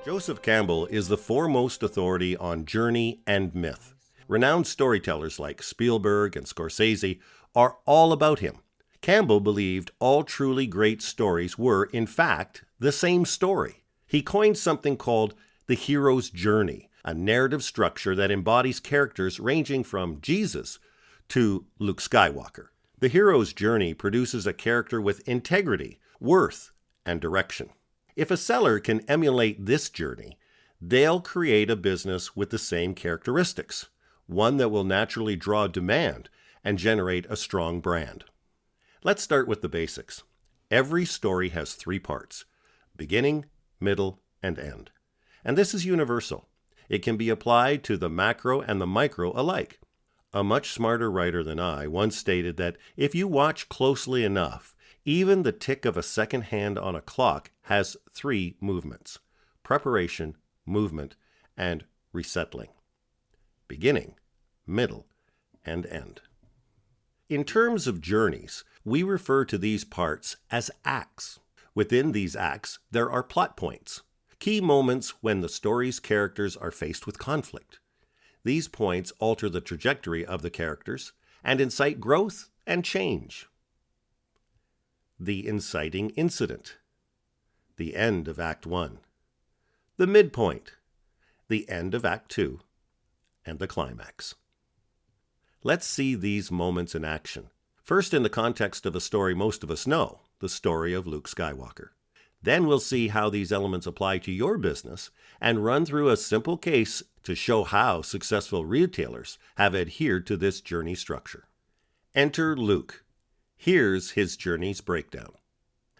Joseph Campbell is the foremost authority on journey and myth. Renowned storytellers like Spielberg and Scorsese are all about him. Campbell believed all truly great stories were, in fact, the same story. He coined something called the hero's journey, a narrative structure that embodies characters ranging from Jesus to Luke Skywalker. The hero's journey produces a character with integrity, worth, and direction. If a seller can emulate this journey, they'll create a business with the same characteristics, one that will naturally draw demand and generate a strong brand. Let's start with the basics. Every story has three parts: beginning, middle, and end. And this is universal. It can be applied to the macro and the micro alike. A much smarter writer than I once stated that if you watch closely enough, even the tick of a second hand on a clock has three movements: preparation, movement, and resettling. Beginning, middle, and end. In terms of journeys, we refer to these parts as acts. Within these acts, there are plot points, key moments when the story's characters are faced with conflict. These points alter the trajectory of the characters and incite growth and change. The inciting incident, the end of Act 1, the midpoint, the end of Act 2, and the climax. Let's see these moments in action. First, in the context of a story most of us know, the story of Luke Skywalker. Then we'll see how these elements apply to your business and run through a simple case to show how successful retailers have adhered to this journey structure. Enter Luke. Here's his journey's breakdown.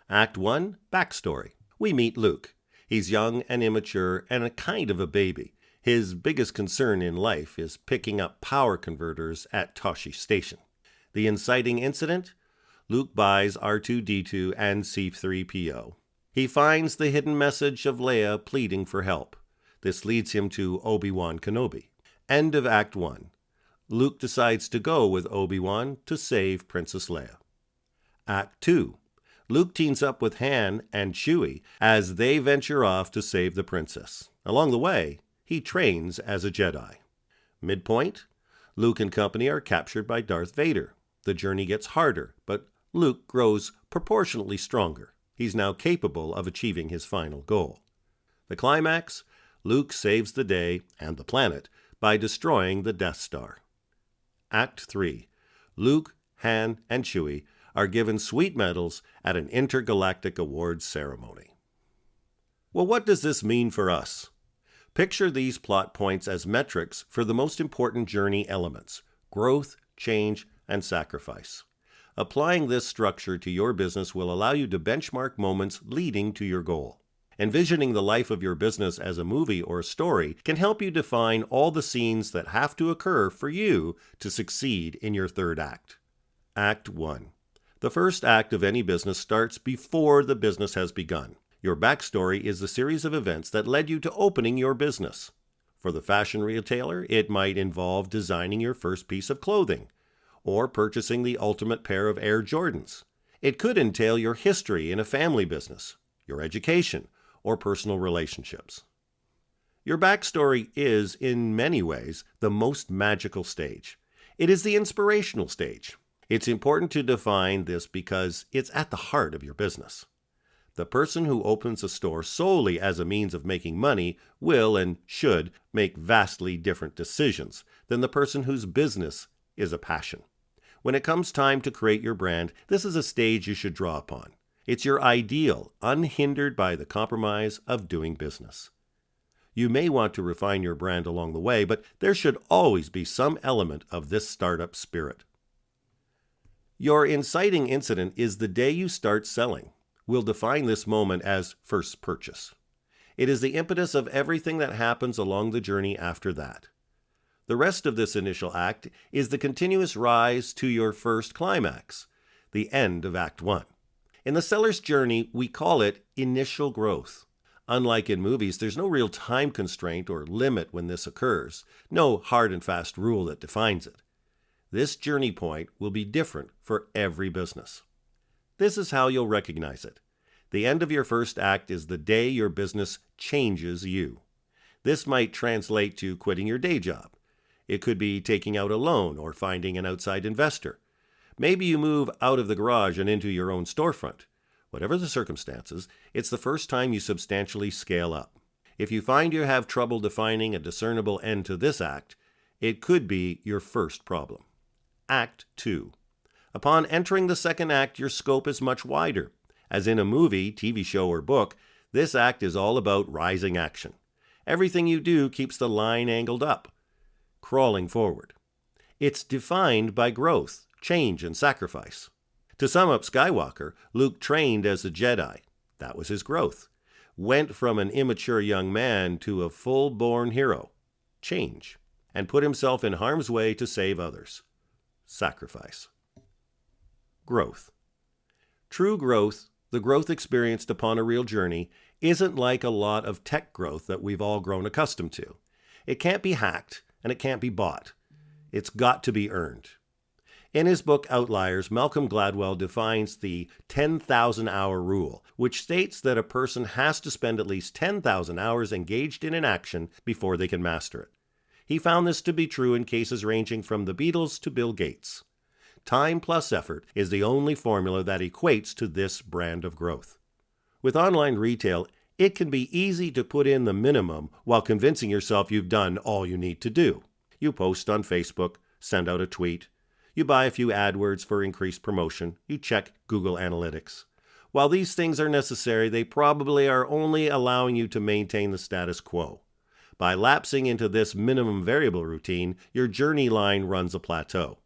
Act 1, backstory. We meet Luke. He's young and immature and a kind of a baby. His biggest concern in life is picking up power converters at Tosche Station. The inciting incident? Luke buys R2-D2 and C-3PO. He finds the hidden message of Leia pleading for help. This leads him to Obi-Wan Kenobi. End of Act 1. Luke decides to go with Obi-Wan to save Princess Leia. Act 2. Luke teams up with Han and Chewie as they venture off to save the princess. Along the way, he trains as a Jedi. Midpoint. Luke and company are captured by Darth Vader. The journey gets harder, but Luke grows proportionately stronger. He's now capable of achieving his final goal. The climax. Luke saves the day and the planet by destroying the Death Star. Act 3. Luke, Han, and Chewie are given sweet medals at an intergalactic awards ceremony. Well, what does this mean for us? Picture these plot points as metrics for the most important journey elements: growth, change, and sacrifice. Applying this structure to your business will allow you to benchmark moments leading to your goal. Envisioning the life of your business as a movie or a story can help you define all the scenes that have to occur for you to succeed in your third act. Act 1. The first act of any business starts before the business has begun. Your backstory is the series of events that led you to opening your business. For the fashion retailer, it might involve designing your first piece of clothing or purchasing the ultimate pair of Air Jordans. It could entail your history in a family business, your education, or personal relationships. Your backstory is, in many ways, the most magical stage. It is the inspirational stage. It's important to define this because it's at the heart of your business. The person who opens a store solely as a means of making money will and should make vastly different decisions than the person whose business is a passion. When it comes time to create your brand, this is a stage you should draw upon. It's your ideal, unhindered by the compromise of doing business. You may want to refine your brand along the way, but there should always be some element of this startup spirit. Your inciting incident is the day you start selling. We'll define this moment as first purchase. It is the impetus of everything that happens along the journey after that. The rest of this initial act is the continuous rise to your first climax, the end of Act 1. In the seller's journey, we call it initial growth. Unlike in movies, there's no real time constraint or limit when this occurs, no hard and fast rule that defines it. This journey point will be different for every business. This is how you'll recognize it. The end of your first act is the day your business changes you. This might translate to quitting your day job. It could be taking out a loan or finding an outside investor. Maybe you move out of the garage and into your own storefront. Whatever the circumstances, it's the first time you substantially scale up. If you find you have trouble defining a discernible end to this act, it could be your first problem. Act 2. Upon entering the second act, your scope is much wider. As in a movie, TV show, or book, this act is all about rising action. Everything you do keeps the line angled up, crawling forward. It's defined by growth, change, and sacrifice. To sum up Skywalker, Luke trained as a Jedi. That was his growth. Went from an immature young man to a full-born hero. Change. And put himself in harm's way to save others. Sacrifice. Growth. True growth, the growth experienced upon a real journey, isn't like a lot of tech growth that we've all grown accustomed to. It can't be hacked, and it can't be bought. It's got to be earned. In his book Outliers, Malcolm Gladwell defines the 10,000-hour rule, which states that a person has to spend at least 10,000 hours engaged in an action before they can master it. He found this to be true in cases ranging from the Beatles to Bill Gates. Time plus effort is the only formula that equates to this brand of growth. With online retail, it can be easy to put in the minimum while convincing yourself you've done all you need to do. You post on Facebook, send out a tweet. You buy a few AdWords for increased promotion. You check Google Analytics. While these things are necessary, they probably are only allowing you to maintain the status quo. By lapsing into this minimum variable routine, your journey line runs a plateau.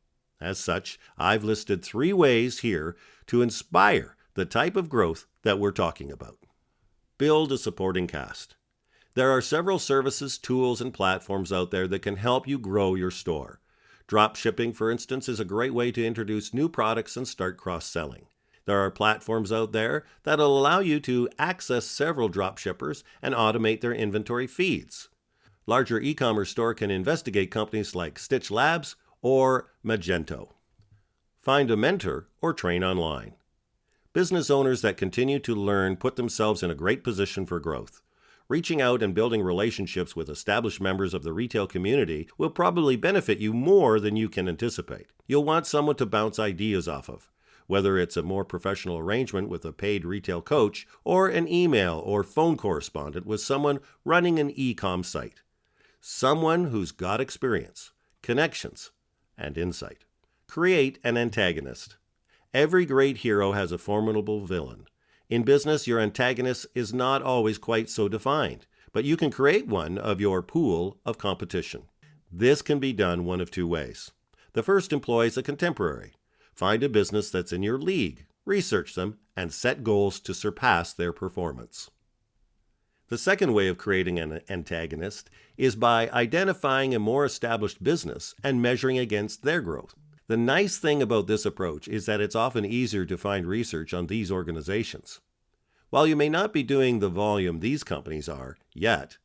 As such, I've listed 3 ways here to inspire the type of growth that we're talking about. Build a supporting cast. There are several services, tools, and platforms out there that can help you grow your store. Drop shipping, for instance, is a great way to introduce new products and start cross-selling. There are platforms out there that will allow you to access several drop shippers and automate their inventory feeds. Larger e-commerce store can investigate companies like Stitch Labs or Magento. Find a mentor or train online. Business owners that continue to learn put themselves in a great position for growth. Reaching out and building relationships with established members of the retail community will probably benefit you more than you can anticipate. You'll want someone to bounce ideas off of, whether it's a more professional arrangement with a paid retail coach or an email or phone correspondent with someone running an e-com site. Someone who's got experience, connections, and insight. Create an antagonist. Every great hero has a formidable villain. In business, your antagonist is not always quite so defined, but you can create one of your pool of competition. This can be done one of 2 ways. The first employs a contemporary. Find a business that's in your league, research them, and set goals to surpass their performance. The second way of creating an antagonist is by identifying a more established business and measuring against their growth. The nice thing about this approach is that it's often easier to find research on these organizations. While you may not be doing the volume these companies are yet,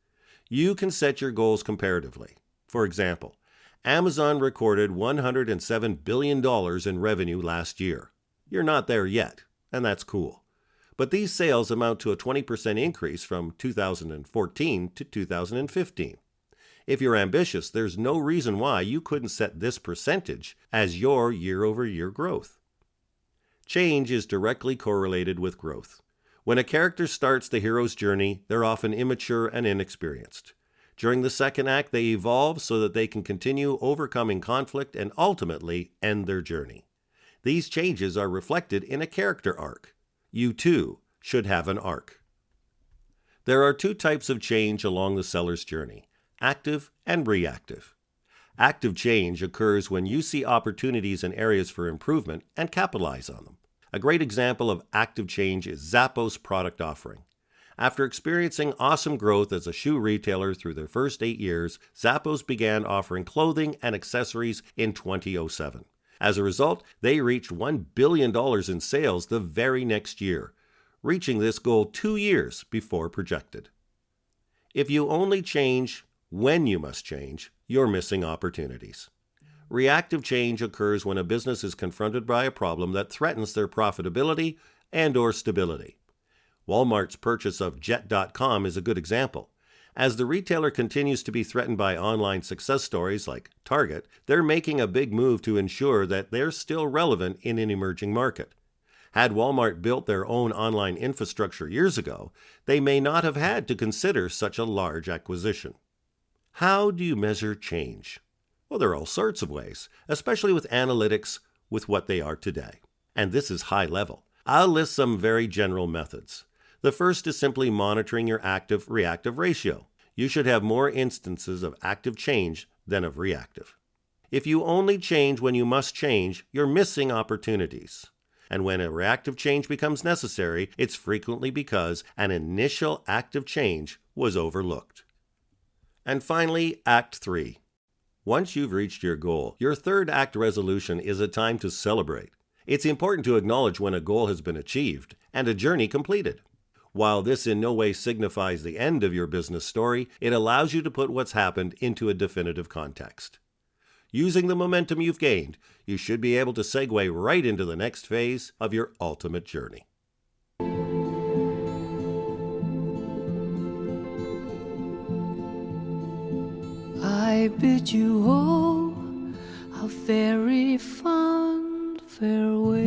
you can set your goals comparatively. For example, Amazon recorded $107 billion in revenue last year. You're not there yet, and that's cool. But these sales amount to a 20% increase from 2014 to 2015. If you're ambitious, there's no reason why you couldn't set this percentage as your year-over-year growth. Change is directly correlated with growth. When a character starts the hero's journey, they're often immature and inexperienced. During the second act, they evolve so that they can continue overcoming conflict and ultimately end their journey. These changes are reflected in a character arc. You too should have an arc. There are 2 types of change along the seller's journey: active and reactive. Active change occurs when you see opportunities and areas for improvement and capitalize on them. A great example of active change is Zappos' product offering. After experiencing awesome growth as a shoe retailer through their first 8 years, Zappos began offering clothing and accessories in 2007. As a result, they reached $1 billion in sales the very next year, reaching this goal 2 years before projected. If you only change when you must change, you're missing opportunities. Reactive change occurs when a business is confronted by a problem that threatens their profitability and/or stability. Walmart's purchase of Jet.com is a good example. As the retailer continues to be threatened by online success stories like Target, they're making a big move to ensure that they're still relevant in an emerging market. Had Walmart built their own online infrastructure years ago, they may not have had to consider such a large acquisition. How do you measure change? Well, there are all sorts of ways, especially with analytics with what they are today. And this is high level. I'll list some very general methods. The first is simply monitoring your active-reactive ratio. You should have more instances of active change than of reactive. If you only change when you must change, you're missing opportunities. And when a reactive change becomes necessary, it's frequently because an initial active change was overlooked. And finally, Act 3. Once you've reached your goal, your third act resolution is a time to celebrate. It's important to acknowledge when a goal has been achieved and a journey completed. While this in no way signifies the end of your business story, it allows you to put what's happened into a definitive context. Using the momentum you've gained, you should be able to segue right into the next phase of your ultimate journey. I bid you all a very fond farewell.